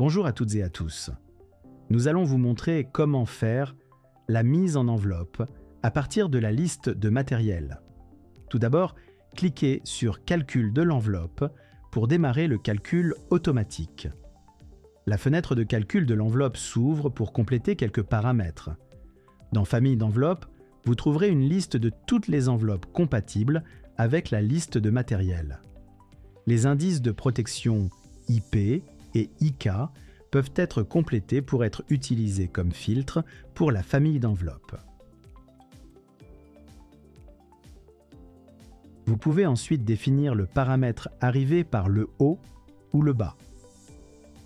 Bonjour à toutes et à tous. Nous allons vous montrer comment faire la mise en enveloppe à partir de la liste de matériel. Tout d'abord, cliquez sur Calcul de l'enveloppe pour démarrer le calcul automatique. La fenêtre de calcul de l'enveloppe s'ouvre pour compléter quelques paramètres. Dans Famille d'enveloppes, vous trouverez une liste de toutes les enveloppes compatibles avec la liste de matériel. Les indices de protection IP et IK peuvent être complétés pour être utilisés comme filtre pour la famille d'enveloppes. Vous pouvez ensuite définir le paramètre arrivé par le haut ou le bas.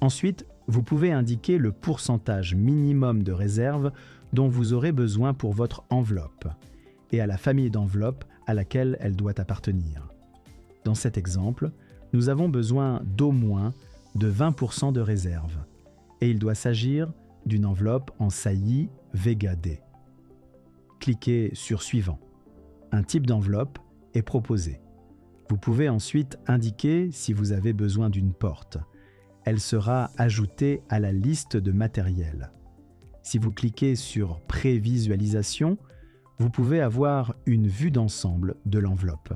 Ensuite, vous pouvez indiquer le pourcentage minimum de réserve dont vous aurez besoin pour votre enveloppe et à la famille d'enveloppes à laquelle elle doit appartenir. Dans cet exemple, nous avons besoin d'au moins de 20% de réserve et il doit s'agir d'une enveloppe en saillie Vega D. Cliquez sur Suivant. Un type d'enveloppe est proposé. Vous pouvez ensuite indiquer si vous avez besoin d'une porte. Elle sera ajoutée à la liste de matériel. Si vous cliquez sur Prévisualisation, vous pouvez avoir une vue d'ensemble de l'enveloppe.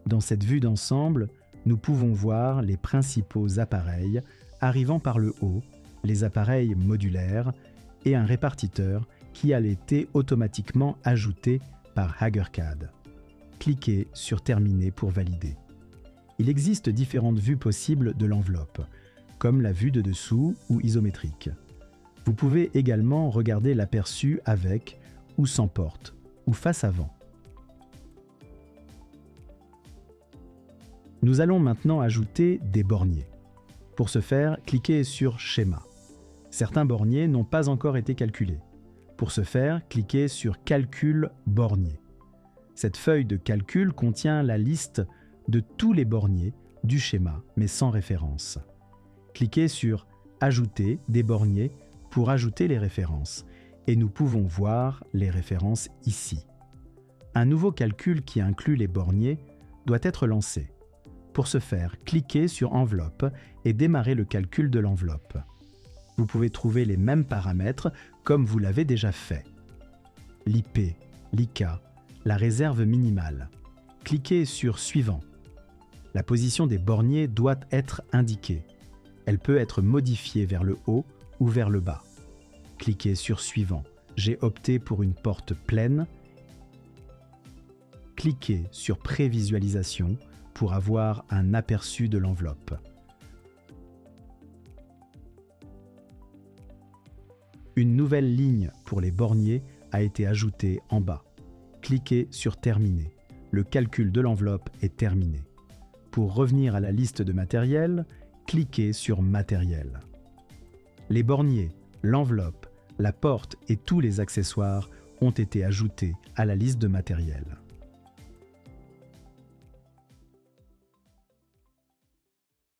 Dans cette vue d'ensemble, nous pouvons voir les principaux appareils arrivant par le haut, les appareils modulaires et un répartiteur qui a été automatiquement ajouté par HaggerCAD. Cliquez sur Terminer pour valider. Il existe différentes vues possibles de l'enveloppe, comme la vue de dessous ou isométrique. Vous pouvez également regarder l'aperçu avec ou sans porte, ou face avant. Nous allons maintenant ajouter des borniers. Pour ce faire, cliquez sur Schéma. Certains borniers n'ont pas encore été calculés. Pour ce faire, cliquez sur Calcul bornier. Cette feuille de calcul contient la liste de tous les borniers du schéma, mais sans référence. Cliquez sur Ajouter des borniers pour ajouter les références, et nous pouvons voir les références ici. Un nouveau calcul qui inclut les borniers doit être lancé. Pour ce faire, cliquez sur Enveloppe et démarrez le calcul de l'enveloppe. Vous pouvez trouver les mêmes paramètres comme vous l'avez déjà fait. L'IP, l'IK, la réserve minimale. Cliquez sur Suivant. La position des borniers doit être indiquée. Elle peut être modifiée vers le haut ou vers le bas. Cliquez sur Suivant. J'ai opté pour une porte pleine. Cliquez sur Prévisualisation pour avoir un aperçu de l'enveloppe. Une nouvelle ligne pour les borniers a été ajoutée en bas. Cliquez sur Terminer. Le calcul de l'enveloppe est terminé. Pour revenir à la liste de matériel, cliquez sur Matériel. Les borniers, l'enveloppe, la porte et tous les accessoires ont été ajoutés à la liste de matériel.